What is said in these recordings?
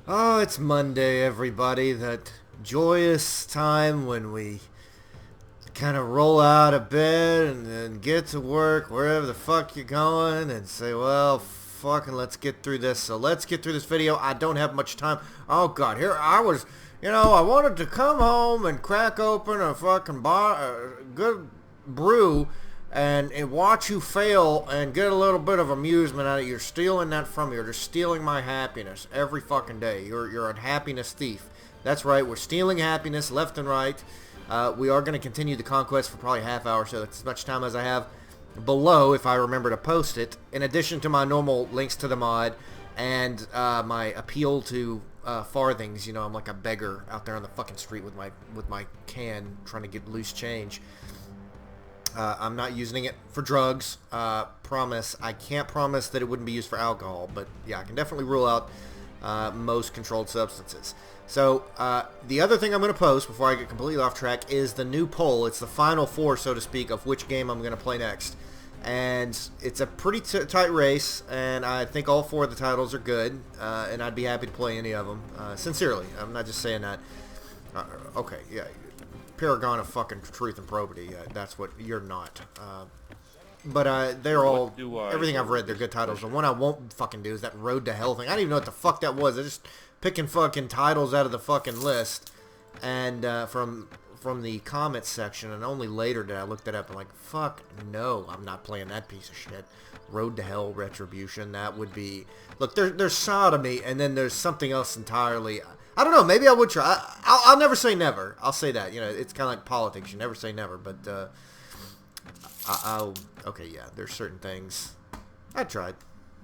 Oh, it's Monday, everybody. That joyous time when we kind of roll out of bed and then get to work, wherever the fuck you're going, and say, well, fucking let's get through this. So let's get through this video. I don't have much time. Oh, God. Here I was, I wanted to come home and crack open a fucking good brew and watch you fail and get a little bit of amusement out of it. You're stealing that from me. You're just stealing my happiness every fucking day. You're a happiness thief. That's right. We're stealing happiness left and right. We are going to continue the conquest for probably a half hour, so that's as much time as I have below if I remember to post it, in addition to my normal links to the mod and my appeal to farthings. I'm like a beggar out there on the fucking street with my can trying to get loose change. I'm not using it for drugs. Promise. I can't promise that it wouldn't be used for alcohol, but yeah, I can definitely rule out most controlled substances. So the other thing I'm going to post before I get completely off track is the new poll. It's the final four, so to speak, of which game I'm going to play next. And it's a pretty tight race, and I think all four of the titles are good, and I'd be happy to play any of them. Sincerely, I'm not just saying that. Okay, yeah. Paragon of fucking truth and probity. That's what you're not. But they're all, everything I've read, they're good titles. The one I won't fucking do is that Road to Hell thing. I don't even know what the fuck that was. They're just picking fucking titles out of the fucking list. And from the comments section, and only later did I look that up. I'm like, fuck no, I'm not playing that piece of shit. Road to Hell Retribution, that would be... Look, there's sodomy, and then there's something else entirely... I don't know. Maybe I would try. I'll never say never. I'll say that. It's kind of like politics. You never say never. But okay, yeah. There's certain things I tried.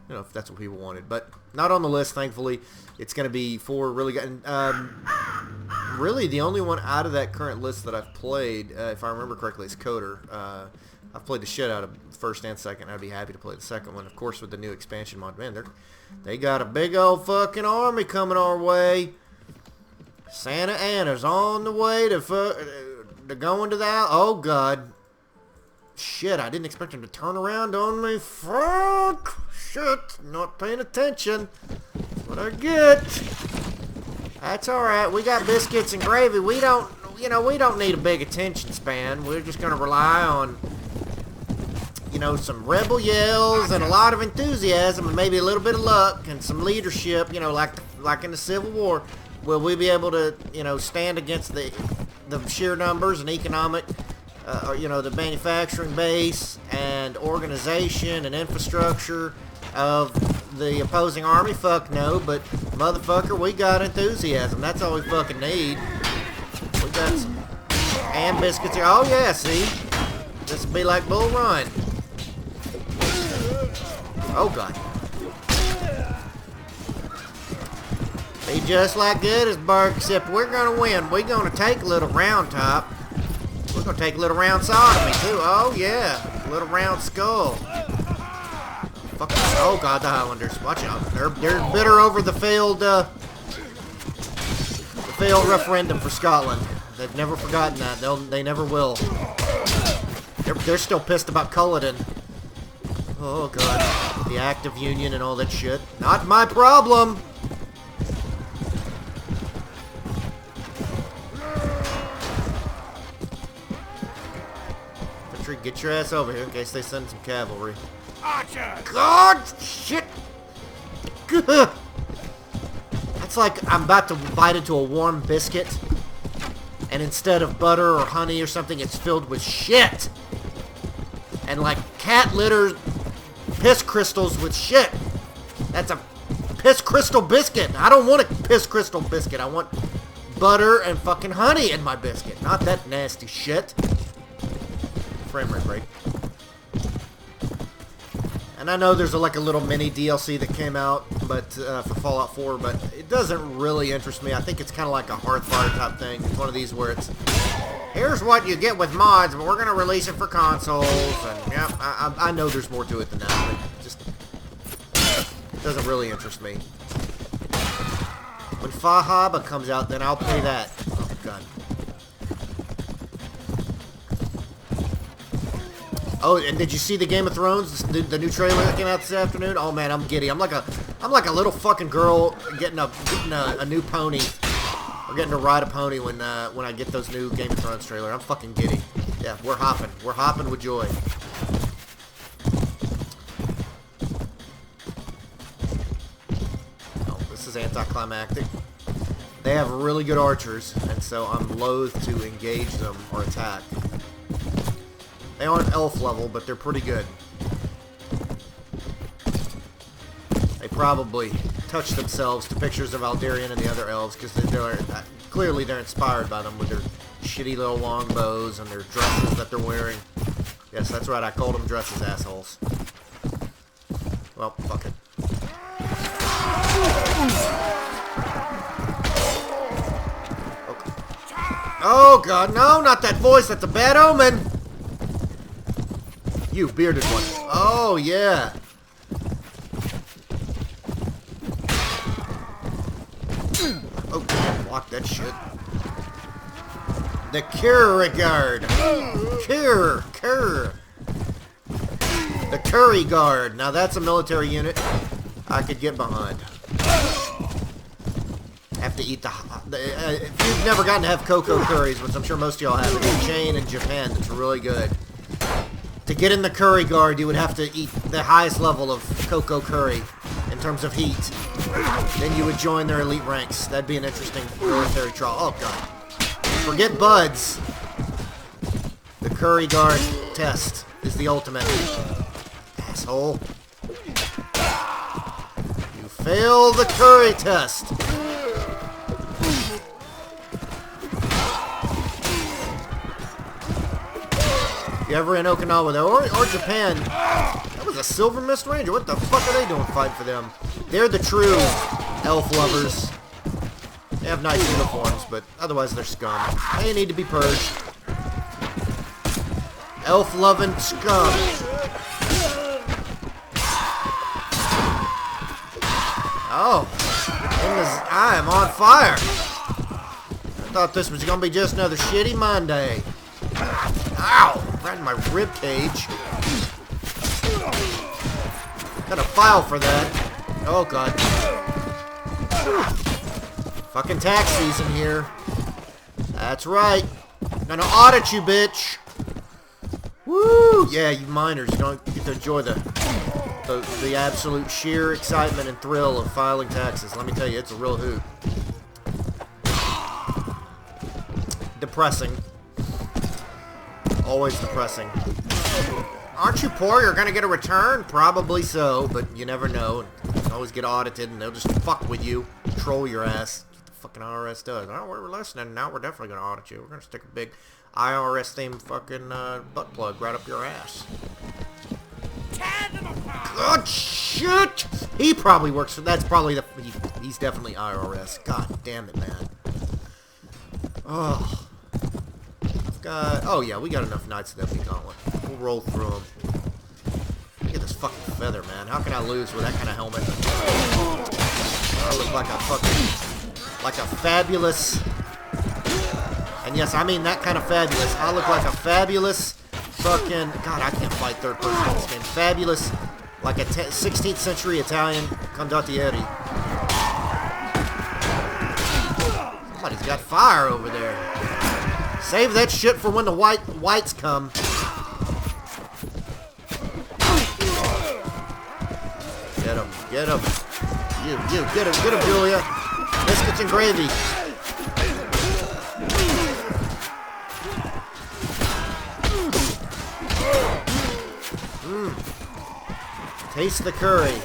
If that's what people wanted, but not on the list. Thankfully, it's going to be four really good. And, really, the only one out of that current list that I've played, if I remember correctly, is Coder. I've played the shit out of the first and second. I'd be happy to play the second one, of course, with the new expansion mod. Man, they got a big old fucking army coming our way. Santa Anna's on the way to going to that. Oh, God. Shit, I didn't expect him to turn around on me. Fuck. Shit, not paying attention. That's what I get. That's alright. We got biscuits and gravy. We don't need a big attention span. We're just going to rely on, some rebel yells and a lot of enthusiasm and maybe a little bit of luck and some leadership, like in the Civil War. Will we be able to, stand against the sheer numbers and economic, the manufacturing base and organization and infrastructure of the opposing army? Fuck no, but motherfucker, we got enthusiasm. That's all we fucking need. We got some and biscuits here. Oh yeah, see? This would be like Bull Run. Oh God. Be just like Gettysburg, except we're going to win. We're going to take Little Round Top. We're going to take Little Round Sodomy, too. Oh, yeah. Little Round Skull. Fucking, oh, God, the Highlanders. Watch out. They're bitter over the failed referendum for Scotland. They've never forgotten that. They never will. They're still pissed about Culloden. Oh, God. The Act of Union and all that shit. Not my problem. Get your ass over here in case they send some cavalry. Archer! God! Shit! That's like I'm about to bite into a warm biscuit, and instead of butter or honey or something, it's filled with shit! And like cat litter piss crystals with shit! That's a piss crystal biscuit! I don't want a piss crystal biscuit. I want butter and fucking honey in my biscuit. Not that nasty shit. Frame rate break. And I know there's like a little mini DLC that came out, but for Fallout 4, but it doesn't really interest me. I think it's kind of like a Hearthfire type thing. It's one of these where it's, here's what you get with mods, but we're going to release it for consoles. And yeah, I know there's more to it than that, but it just doesn't really interest me. When Fahaba comes out, then I'll play that. Oh, God. Oh, and did you see the Game of Thrones, the new trailer that came out this afternoon? Oh man, I'm giddy. I'm like I'm like a little fucking girl getting a new pony. Or getting to ride a pony when I get those new Game of Thrones trailer. I'm fucking giddy. Yeah, we're hopping. We're hopping with joy. Oh, this is anticlimactic. They have really good archers, and so I'm loath to engage them or attack. They aren't elf level, but they're pretty good. They probably touch themselves to pictures of Aldarion and the other elves because clearly they're inspired by them with their shitty little long bows and their dresses that they're wearing. Yes, that's right. I called them dresses, assholes. Well, fuck it. Okay. Oh god, no, not that voice. That's a bad omen. You bearded one. Oh yeah. Oh, block that shit. The Kierkegaard. The Curry Guard. Now that's a military unit I could get behind. Have to eat if you've never gotten to have cocoa curries, which I'm sure most of y'all have, it's a chain in Japan that's really good. To get in the Curry Guard, you would have to eat the highest level of cocoa curry in terms of heat. Then you would join their elite ranks. That'd be an interesting military trial. Oh, God. Forget buds. The Curry Guard test is the ultimate. Asshole. You fail the curry test. If you're ever in Okinawa, though, or Japan, that was a Silver Mist Ranger. What the fuck are they doing fighting for them? They're the true elf lovers. They have nice uniforms, but otherwise they're scum. They need to be purged. Elf-loving scum. Oh. I am on fire. I thought this was going to be just another shitty Monday. Ow! Right in my rib cage. Got a file for that. Oh, God. Fucking tax season here. That's right. I'm gonna audit you, bitch. Woo! Yeah, you miners, you don't get to enjoy the absolute sheer excitement and thrill of filing taxes. Let me tell you, it's a real hoot. Depressing. Always depressing. Aren't you poor? You're gonna get a return? Probably so, but you never know. You can always get audited and they'll just fuck with you. Troll your ass. What the fucking IRS does. Oh, we're listening. Now we're definitely gonna audit you. We're gonna stick a big IRS themed fucking butt plug right up your ass. God shit! He probably works for. That's probably the. He's definitely IRS. God damn it, man. Oh. Oh yeah, we got enough Knights of the Ebony Gauntlet. We'll roll through them. Look at this fucking feather, man. How can I lose with that kind of helmet? I look like a fucking, like a fabulous, and yes, I mean that kind of fabulous. I look like a fabulous fucking, God, I can't fight third person in this game. Fabulous, like a 16th century Italian condottieri. Somebody's got fire over there. Save that shit for when the whites come. Get him, get him. You, get him, Julia. Biscuits and gravy. Taste the curry.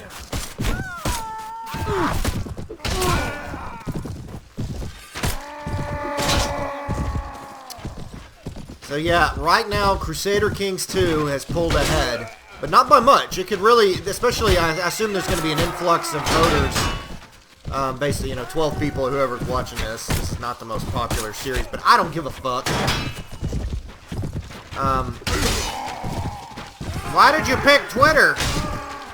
So yeah, right now Crusader Kings 2 has pulled ahead, but not by much. It could really, especially, I assume there's going to be an influx of voters. Basically, 12 people, whoever's watching this. This is not the most popular series, but I don't give a fuck. Why did you pick Twitter?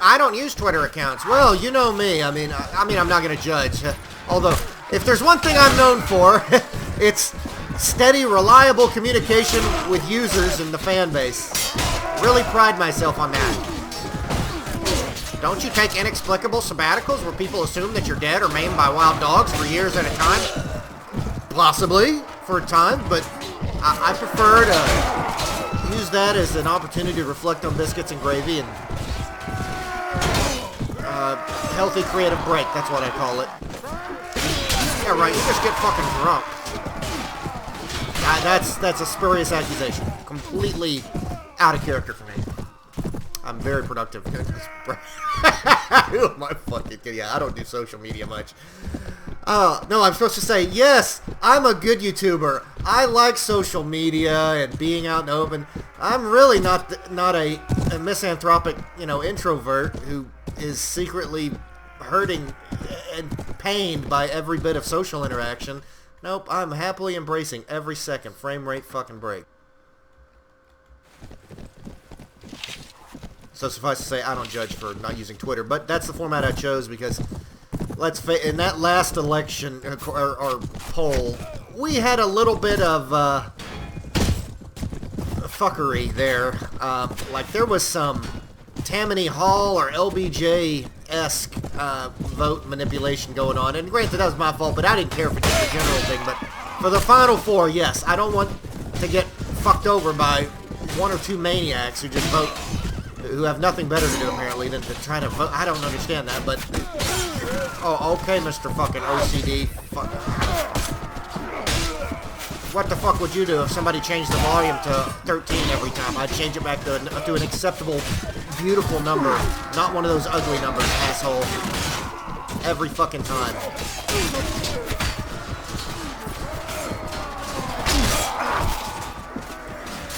I don't use Twitter accounts. Well, you know me. I mean, I'm not going to judge. Although, if there's one thing I'm known for, it's steady, reliable communication with users and the fan base. Really pride myself on that. Don't you take inexplicable sabbaticals where people assume that you're dead or maimed by wild dogs for years at a time? Possibly, for a time, but I prefer to use that as an opportunity to reflect on biscuits and gravy and healthy creative break, that's what I call it. Yeah, right, you just get fucking drunk. That's a spurious accusation. Completely out of character for me. I'm very productive. Who am I fucking kidding? Yeah, I don't do social media much. No, I'm supposed to say, yes, I'm a good YouTuber. I like social media and being out in the open. I'm really not a misanthropic, introvert who is secretly hurting and pained by every bit of social interaction. Nope, I'm happily embracing every second frame rate fucking break. So suffice to say, I don't judge for not using Twitter, but that's the format I chose because, in that last election, or poll, we had a little bit of fuckery there. Like, there was some Tammany Hall or LBJ-esque vote manipulation going on, and granted, that was my fault, but I didn't care for just the general thing, but for the final four, yes, I don't want to get fucked over by one or two maniacs who just vote, who have nothing better to do, apparently, than to try to vote. I don't understand that, but... Oh, okay, Mr. fucking OCD. Fuck. What the fuck would you do if somebody changed the volume to 13 every time? I'd change it back to an acceptable, beautiful number. Not one of those ugly numbers, asshole. Every fucking time.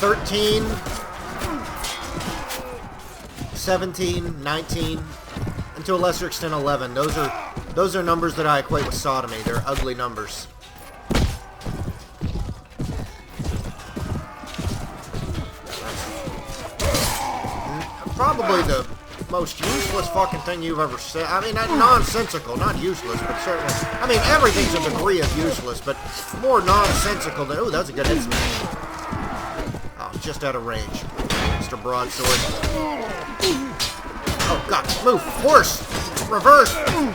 $13... 17, 19, and to a lesser extent 11. Those are numbers that I equate with sodomy. They're ugly numbers. Probably the most useless fucking thing you've ever said. I mean, nonsensical, not useless, but certainly. I mean, everything's a degree of useless, but more nonsensical than. Ooh, that's a good hit smash. Oh, just out of range. Mr. Broadsword. Oh, God. Move. Horse. Reverse. I'm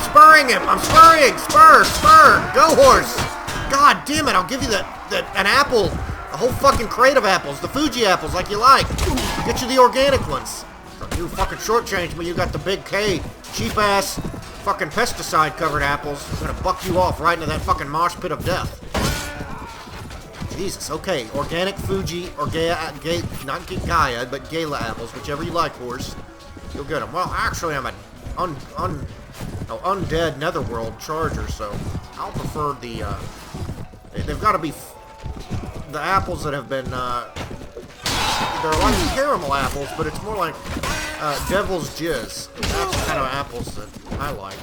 spurring him. I'm spurring. Spur. Spur. Go, horse. God damn it. I'll give you an apple. A whole fucking crate of apples. The Fuji apples like you like. Get you the organic ones. You fucking shortchanged me. You got the big K. Cheap-ass fucking pesticide-covered apples. I'm gonna buck you off right into that fucking mosh pit of death. Jesus, okay. Organic Fuji, or not Gaia, but Gala apples, whichever you like, horse. You'll get them. Well, actually, I'm an undead netherworld charger, so I'll prefer the, they've got to be the apples that have been, they're like caramel apples, but it's more like, devil's jizz. That's the kind of apples that I like.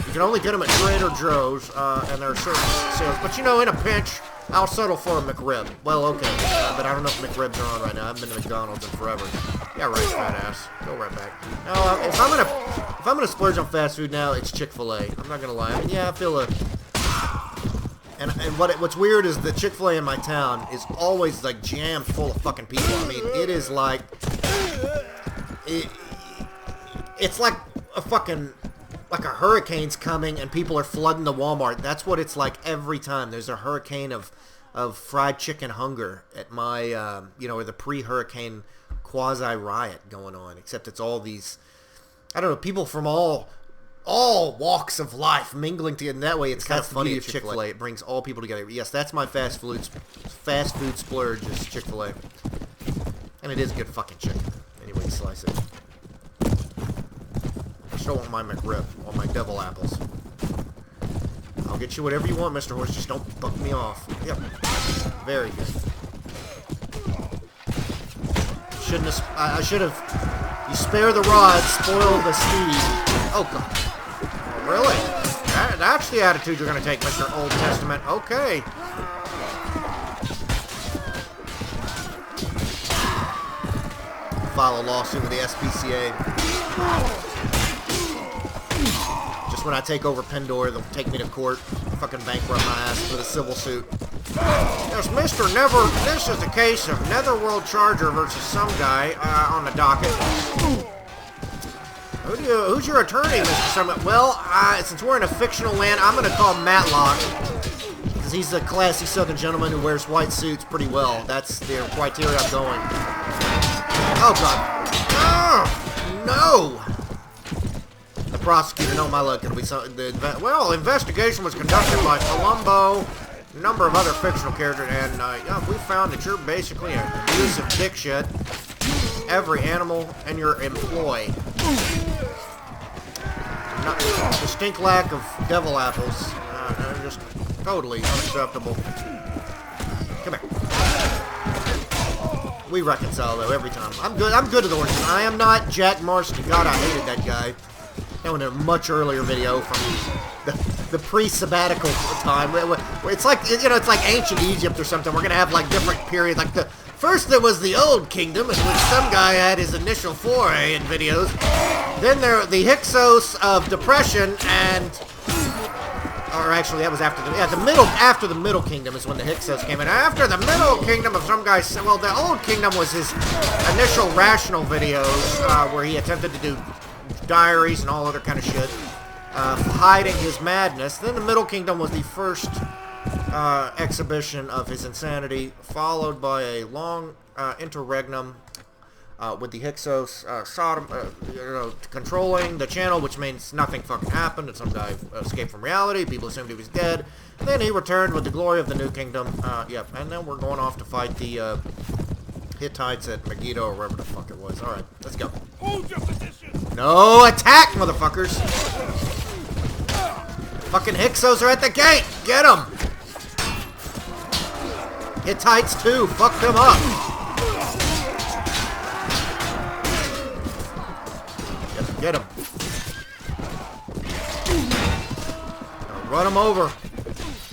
You can only get them at Trader Joe's, and there are certain sales, but in a pinch, I'll settle for a McRib. Well, okay, but I don't know if McRibs are on right now. I haven't been to McDonald's in forever. Yeah, right, fat ass. Go right back. No, if I'm gonna splurge on fast food now, it's Chick-fil-A. I'm not gonna lie. I mean, yeah, I feel and what's weird is the Chick-fil-A in my town is always like jammed full of fucking people. I mean, it is like it's like a fucking. Like a hurricane's coming and people are flooding the Walmart. That's what it's like every time. There's a hurricane of fried chicken hunger at my, or the pre-hurricane quasi-riot going on. Except it's all these, I don't know, people from all walks of life mingling together. And that way it's kind of funny at Chick-fil-A. It brings all people together. Yes, that's my fast food splurge is Chick-fil-A. And it is good fucking chicken. Anyway you slice it. I still want my McRib, all my devil apples. I'll get you whatever you want, Mr. Horse, just don't buck me off. Yep. Very good. I should have... You spare the rod, spoil the steed. Oh, God. Really? That's the attitude you're going to take, Mr. Old Testament. Okay. File a lawsuit with the SPCA. When I take over Pendor, they'll take me to court, fucking bankrupt my ass with a civil suit. Yes, Mr. Never. This is a case of Netherworld Charger versus some guy on the docket. Who's your attorney, Mr. Summit? Well, since we're in a fictional land, I'm going to call him Matlock. Because he's a classy southern gentleman who wears white suits pretty well. That's the criteria I'm going. Oh, God. Oh, no! The prosecutor, no, my luck, it'll be something. Well, investigation was conducted by Columbo, a number of other fictional characters, and yeah, we found that you're basically an abusive dick shit. Every animal in your employ. Distinct lack of devil apples. Just totally unacceptable. Come here. We reconcile though every time. I'm good at the origin. I am not Jack Marston. God, I hated that guy. That was in a much earlier video from the pre-sabbatical time. It's like, you know, it's like ancient Egypt or something. We're gonna have like different periods. Like first there was the Old Kingdom, in which some guy had his initial foray in videos. Then there the Hyksos of Depression, and or actually that was after after the Middle Kingdom is when the Hyksos came in. After the Middle Kingdom of some guy, well, the Old Kingdom was his initial rational videos where he attempted to do diaries and all other kind of shit, hiding his madness. Then the Middle Kingdom was the first exhibition of his insanity, followed by a long interregnum with the Hyksos controlling the channel, which means nothing fucking happened, and some guy escaped from reality. People assumed he was dead. Then he returned with the glory of the New Kingdom. Yep, and then we're going off to fight the Hittites at Megiddo or wherever the fuck it was. Alright, let's go. Hold your position! No attack, motherfuckers! Fucking Hyksos are at the gate! Get them! Hittites too, fuck them up! Get him. Run him over.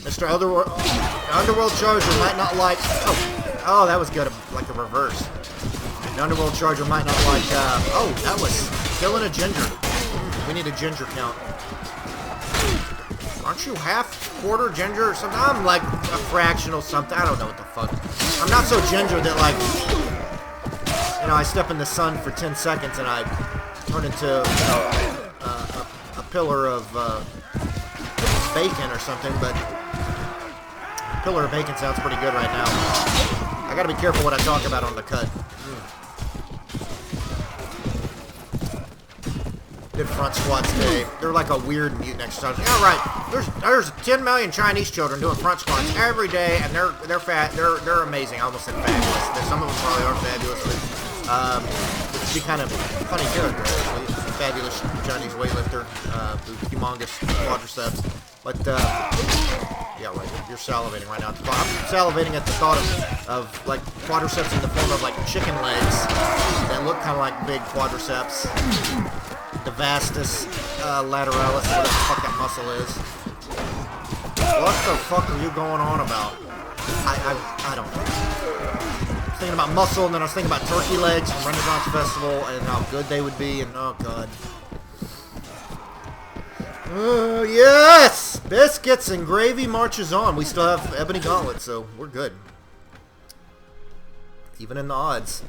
Mr. Underworld Charger might not like... Oh, that was good. Like the reverse. The Underworld Charger might not like... oh, that was killing a ginger. We need a ginger count. Aren't you quarter ginger or something? I'm like a fractional something. I don't know what the fuck. I'm not so ginger that like... You know, I step in the sun for 10 seconds and I turn into, you know, a pillar of bacon or something, but a pillar of bacon sounds pretty good right now. I gotta be careful what I talk about on the cut. Did front squats today. They're like a weird mutant exercise. Yeah, right. There's 10 million Chinese children doing front squats every day, and they're fat. They're amazing. I almost said fabulous. Some of them probably are fabulous. Which would be kind of a funny character, actually. It's a fabulous Chinese weightlifter, humongous quadriceps. But yeah, right. You're salivating right now. I'm salivating at the thought of like quadriceps in the form of like chicken legs that look kind of like big quadriceps. The vastus lateralis, whatever the fuck that muscle is. What the fuck are you going on about? I don't know. I was thinking about muscle, and then I was thinking about turkey legs from Renaissance Festival, and how good they would be, and oh god. Yes! Biscuits and gravy marches on. We still have Ebony Gauntlet, so we're good. Even in the odds.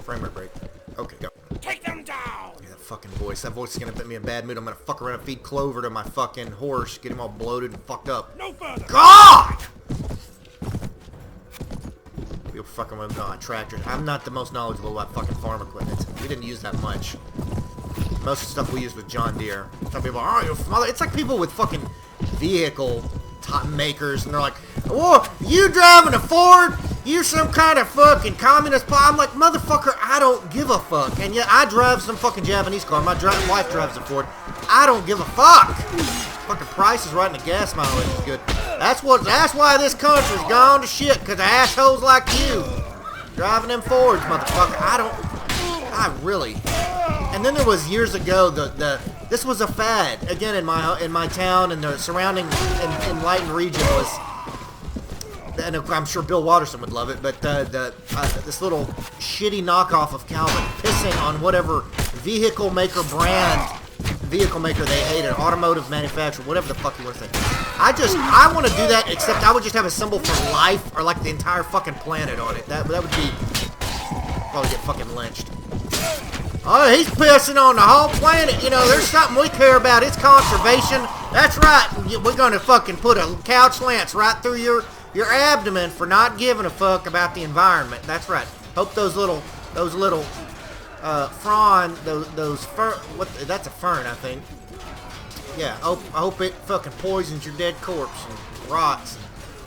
Frame rate break. Okay, go. Take them down! Yeah, that fucking voice. That voice is gonna put me in a bad mood. I'm gonna fuck around and feed Clover to my fucking horse, get him all bloated and fucked up. No further! God! You're fucking with tractors. I'm not the most knowledgeable about fucking farm equipment. We didn't use that much. Most of the stuff we use with John Deere. Some people are, oh, mother. It's like people with fucking vehicle makers, and they're like, oh, you driving a Ford? You're some kind of fucking communist. I'm like, motherfucker, I don't give a fuck. And yet I drive some fucking Japanese car. My wife drives a Ford. I don't give a fuck. Fucking price is right, and the gas mileage is good. That's why this country's gone to shit, because of assholes like you driving them Fords, motherfucker. I really. And then there was years ago this was a fad again in my town and the surrounding enlightened region was. And I'm sure Bill Watterson would love it, but this little shitty knockoff of Calvin pissing on whatever vehicle maker brand vehicle maker they hate, an automotive manufacturer, whatever the fuck you want to say. I want to do that, except I would just have a symbol for life, or like the entire fucking planet on it. That would be, probably get fucking lynched. Oh, he's pissing on the whole planet. You know, there's something we care about. It's conservation. That's right. We're going to fucking put a couch lance right through your abdomen for not giving a fuck about the environment. That's right. Hope those little frond, those fern, that's a fern, I think. Yeah, I hope it fucking poisons your dead corpse and rots.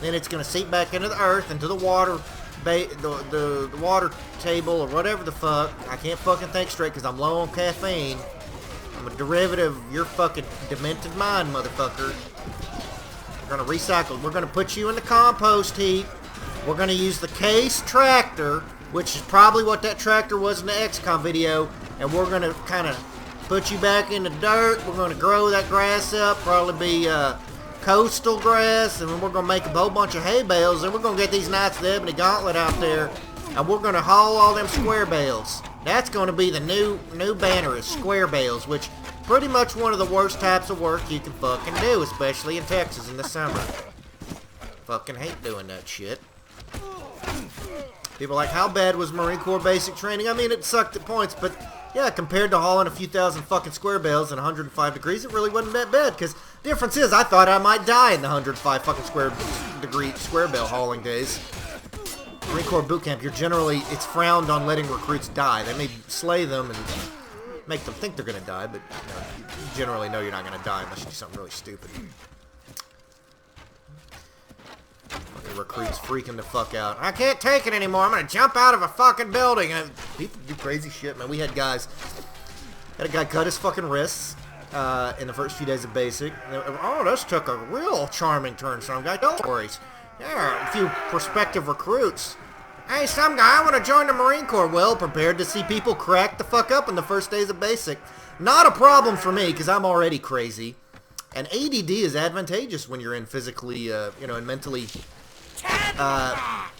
Then it's going to seep back into the earth, into the water, the water table, or whatever the fuck. I can't fucking think straight because I'm low on caffeine. I'm a derivative of your fucking demented mind, motherfucker. We're going to recycle. We're going to put you in the compost heap. We're going to use the Case tractor, which is probably what that tractor was in the XCOM video, and we're going to kind of put you back in the dirt. We're going to grow that grass up, probably be coastal grass, and then we're going to make a whole bunch of hay bales, and we're going to get these Knights of the Ebony Gauntlet out there, and we're going to haul all them square bales. That's going to be the new banner, is square bales, which pretty much one of the worst types of work you can fucking do, especially in Texas in the summer. Fucking hate doing that shit. People are like, how bad was Marine Corps basic training? I mean, it sucked at points, but yeah, compared to hauling a few thousand fucking square bales in 105 degrees, it really wasn't that bad. Because the difference is, I thought I might die in the 105 fucking square bale hauling days. Marine Corps boot camp, it's frowned on letting recruits die. They may slay them and make them think they're going to die, but you generally know you're not going to die unless you do something really stupid. Fucking recruits freaking the fuck out. I can't take it anymore. I'm going to jump out of a fucking building. And people do crazy shit, man. We had a guy cut his fucking wrists in the first few days of basic. Oh, this took a real charming turn, some guy. Don't worry. Yeah, a few prospective recruits. Hey, some guy, I want to join the Marine Corps. Well, prepared to see people crack the fuck up in the first days of basic. Not a problem for me, because I'm already crazy. And ADD is advantageous when you're in physically, and mentally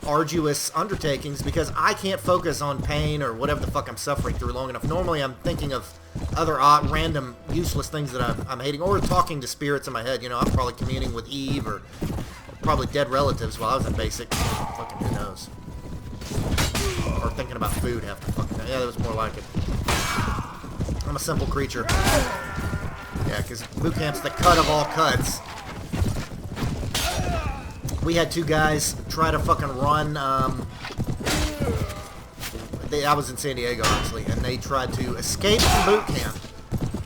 arduous undertakings, because I can't focus on pain or whatever the fuck I'm suffering through long enough. Normally, I'm thinking of other random, useless things that I'm hating, or talking to spirits in my head. You know, I'm probably communing with Eve, or probably dead relatives while I was in basic. Fucking who knows. Or thinking about food half the fucking time. Yeah, that was more like it. I'm a simple creature. Yeah, because boot camp's the cut of all cuts. We had two guys try to fucking run, I was in San Diego, honestly, and they tried to escape from boot camp,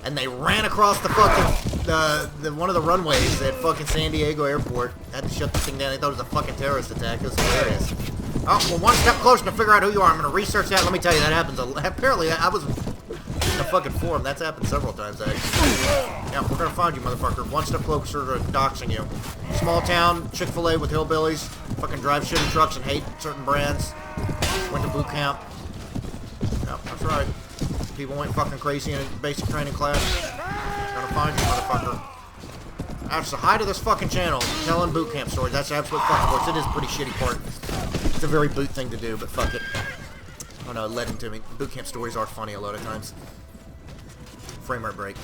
and they ran across the fucking, one of the runways at fucking San Diego airport. Had to shut the thing down. They thought it was a fucking terrorist attack. It was hilarious. Oh, well, one step closer to figure out who you are. I'm going to research that. Let me tell you, that happens. Apparently, I was in a fucking forum. That's happened several times, actually. Yeah, we're going to find you, motherfucker. One step closer to doxing you. Small town, Chick-fil-A with hillbillies. Fucking drive shitty trucks and hate certain brands. Went to boot camp. Yep, that's right. People went fucking crazy in a basic training class. Going to find you, motherfucker. That's the height of this fucking channel. Telling boot camp stories. That's the absolute fucking course. It is a pretty shitty part. It's a very boot thing to do, but fuck it. Oh no, it led into me. Boot camp stories are funny a lot of times. Frame rate break.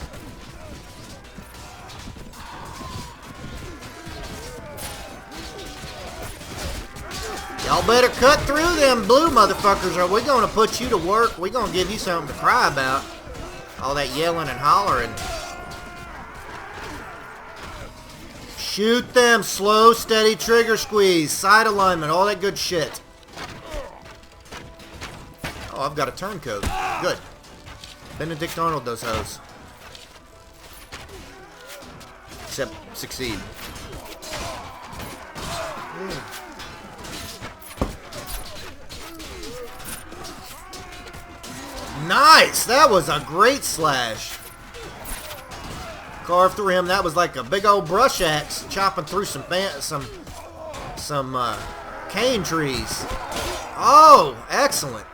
Y'all better cut through them blue motherfuckers, or we gonna put you to work. We gonna give you something to cry about. All that yelling and hollering. Shoot them. Slow, steady trigger squeeze. Side alignment. All that good shit. Oh, I've got a turncoat. Good. Benedict Arnold those hoes. Except succeed. Nice! That was a great slash. Carved through him. That was like a big old brush axe chopping through some cane trees. Oh, excellent.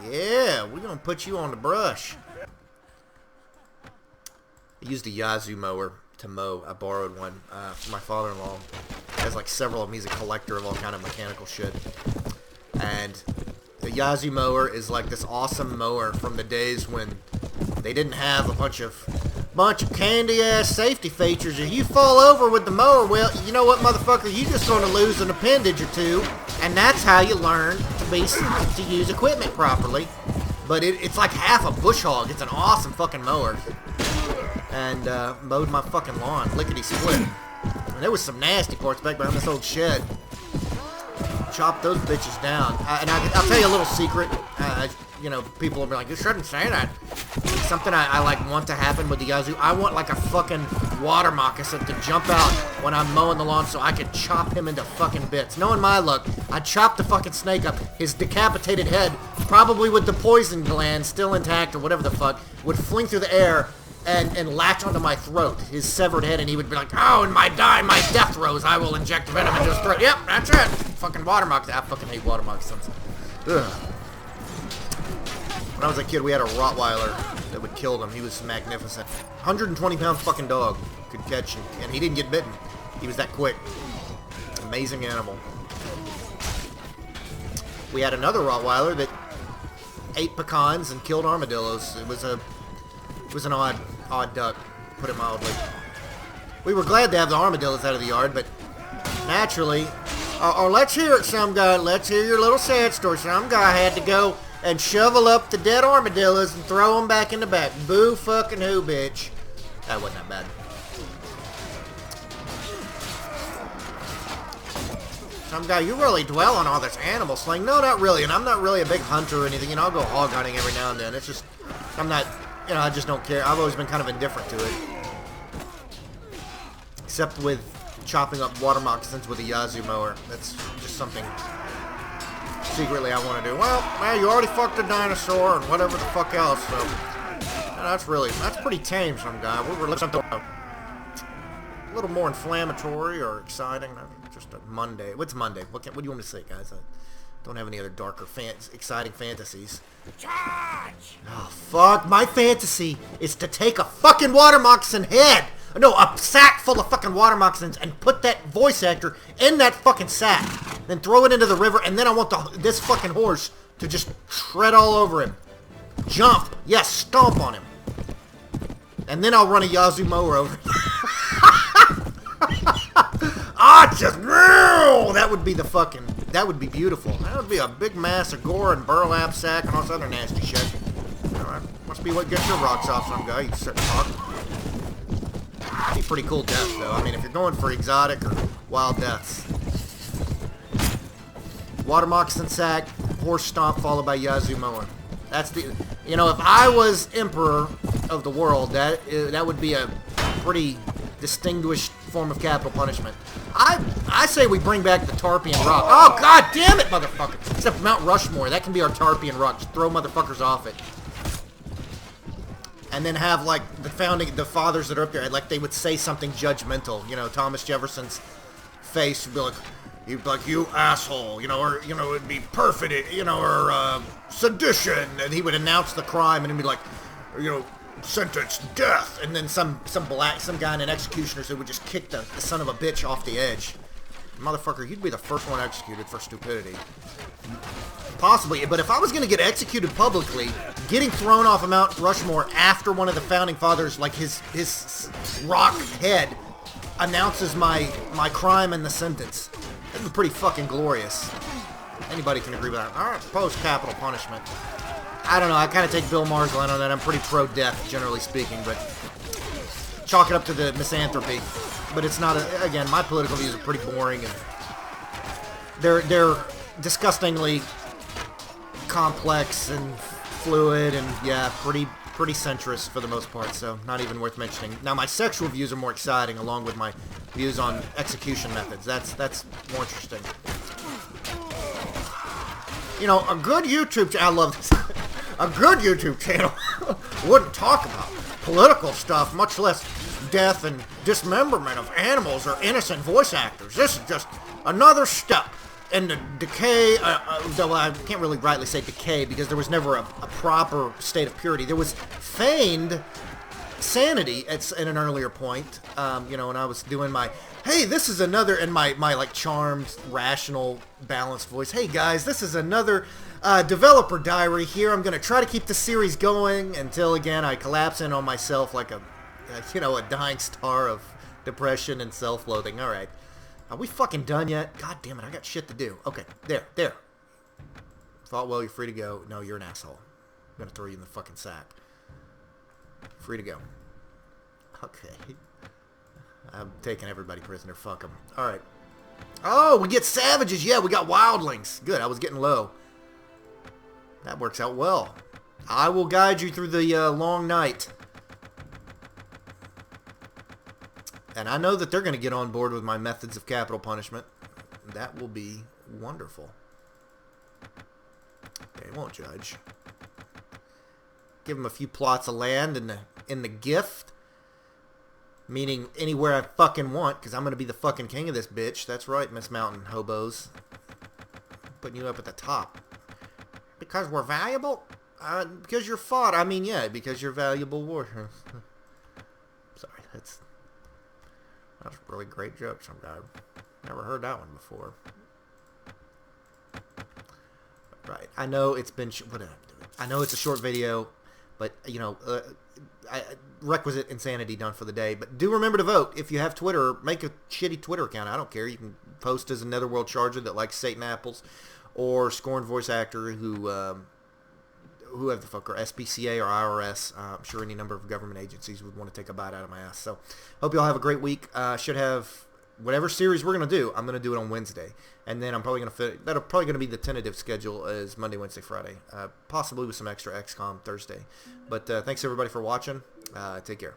Yeah, we're gonna put you on the brush. I used a Yazoo mower to mow. I borrowed one from my father-in-law. He has like several of them. He's a collector of all kind of mechanical shit. And the Yazoo mower is like this awesome mower from the days when They didn't have a bunch of candy-ass safety features. If you fall over with the mower, well, you know what, motherfucker? You're just going to lose an appendage or two, and that's how you learn to use equipment properly. But it's like half a bush hog. It's an awesome fucking mower. And mowed my fucking lawn, lickety-split. And there was some nasty parts back behind this old shed. Chopped those bitches down. And I'll tell you a little secret. You know, people will be like, you shouldn't say that. Something I like want to happen with the Yazoo. I want like a fucking water moccasin to jump out when I'm mowing the lawn so I can chop him into fucking bits. Knowing my luck, I'd chop the fucking snake up. His decapitated head, probably with the poison gland still intact or whatever the fuck, would fling through the air and latch onto my throat, his severed head, and he would be like, oh, in my death throes, I will inject venom into his throat. Yep, that's it. Fucking water moccasin. I fucking hate water moccasins. Ugh. When I was a kid, we had a Rottweiler that would kill them. He was magnificent. 120-pound fucking dog. Could catch him. And he didn't get bitten. He was that quick. Amazing animal. We had another Rottweiler that ate pecans and killed armadillos. It was an odd duck, put it mildly. We were glad to have the armadillos out of the yard, but naturally, let's hear it, some guy. Let's hear your little sad story. Some guy had to go and shovel up the dead armadillos and throw them back in the back. Boo fucking who, bitch. That wasn't that bad. Some guy, you really dwell on all this animal slaying. No, not really, and I'm not really a big hunter or anything. You know, I'll go hog hunting every now and then. It's just, I'm not, you know, I just don't care. I've always been kind of indifferent to it. Except with chopping up water moccasins with a Yazoo mower. That's just something secretly I want to do. Well, you already fucked a dinosaur and whatever the fuck else, so that's pretty tame, some guy. We're looking at something a little more inflammatory or exciting. Just a Monday. What's Monday? What do you want me to say, guys? I don't have any other darker, exciting fantasies. Charge! Oh, fuck. My fantasy is to take a fucking water moccasin head. No, a sack full of fucking water moccasins and put that voice actor in that fucking sack. Then throw it into the river, and then I want this fucking horse to just tread all over him. Jump. Yes, stomp on him. And then I'll run a Yazoo mower over him. That would be beautiful. That would be a big mass of gore and burlap sack and all this other nasty shit. Alright, must be what gets your rocks off, some guy. You sit and talk. Be pretty cool death, though. I mean, if you're going for exotic or wild deaths. Water moccasin sack, horse stomp, followed by Yazoo mower. That's the, you know, if I was emperor of the world, that would be a pretty distinguished form of capital punishment. I say we bring back the Tarpeian Rock. Oh, god damn it, motherfucker! Except Mount Rushmore, that can be our Tarpeian Rock. Just throw motherfuckers off it. And then have, like, the fathers that are up there, like, they would say something judgmental. You know, Thomas Jefferson's face would be like, he'd be like, you asshole, you know, or, you know, it'd be perfidy, you know, or, sedition, and he would announce the crime, and he'd be like, you know, sentence death, and then some guy in an executioner's who would just kick the son of a bitch off the edge. Motherfucker, you'd be the first one executed for stupidity. Possibly, but if I was going to get executed publicly, getting thrown off of Mount Rushmore after one of the founding fathers, like his rock head, announces my crime and the sentence, that'd be pretty fucking glorious. Anybody can agree with that. Alright, post-capital punishment. I don't know, I kind of take Bill Maher's line on that. I'm pretty pro-death, generally speaking, but chalk it up to the misanthropy. But it's not, again, my political views are pretty boring, and they're disgustingly complex and fluid, and yeah, pretty centrist for the most part, so not even worth mentioning. Now, my sexual views are more exciting, along with my views on execution methods. That's more interesting. You know, a good YouTube channel, I love this. A good YouTube channel wouldn't talk about political stuff, much less death and dismemberment of animals or innocent voice actors. This is just another step in the decay, though I can't really rightly say decay because there was never a proper state of purity. There was feigned sanity at an earlier point, you know, when I was doing my, hey, this is another, and my like charmed, rational, balanced voice, hey guys, this is another developer diary here. I'm going to try to keep the series going until, again, I collapse in on myself like a you know, a dying star of depression and self-loathing. All right. Are we fucking done yet? God damn it, I got shit to do. Okay, there. Thought, well, you're free to go. No, you're an asshole. I'm going to throw you in the fucking sack. Free to go. Okay. I'm taking everybody prisoner. Fuck them. All right. Oh, we get savages. Yeah, we got wildlings. Good, I was getting low. That works out well. I will guide you through the long night. And I know that they're going to get on board with my methods of capital punishment. That will be wonderful. They won't judge. Give them a few plots of land in the gift. Meaning anywhere I fucking want, because I'm going to be the fucking king of this bitch. That's right, Miss Mountain Hobos. Putting you up at the top. Because we're valuable? Because you're fought. I mean, yeah, because you're valuable warriors. Sorry, that's a really great joke sometime. Never heard that one before. Right. I know it's been... What did I do? I know it's a short video, but, you know, requisite insanity done for the day. But do remember to vote. If you have Twitter, make a shitty Twitter account. I don't care. You can post as a Netherworld Charger that likes Satan apples, or Scorned Voice Actor whoever the fuck, or SPCA or IRS. I'm sure any number of government agencies would want to take a bite out of my ass. So, hope you all have a great week. Should have whatever series we're going to do. I'm going to do it on Wednesday. And then I'm probably going to that'll probably going to be the tentative schedule as Monday, Wednesday, Friday. Possibly with some extra XCOM Thursday. But thanks everybody for watching. Take care.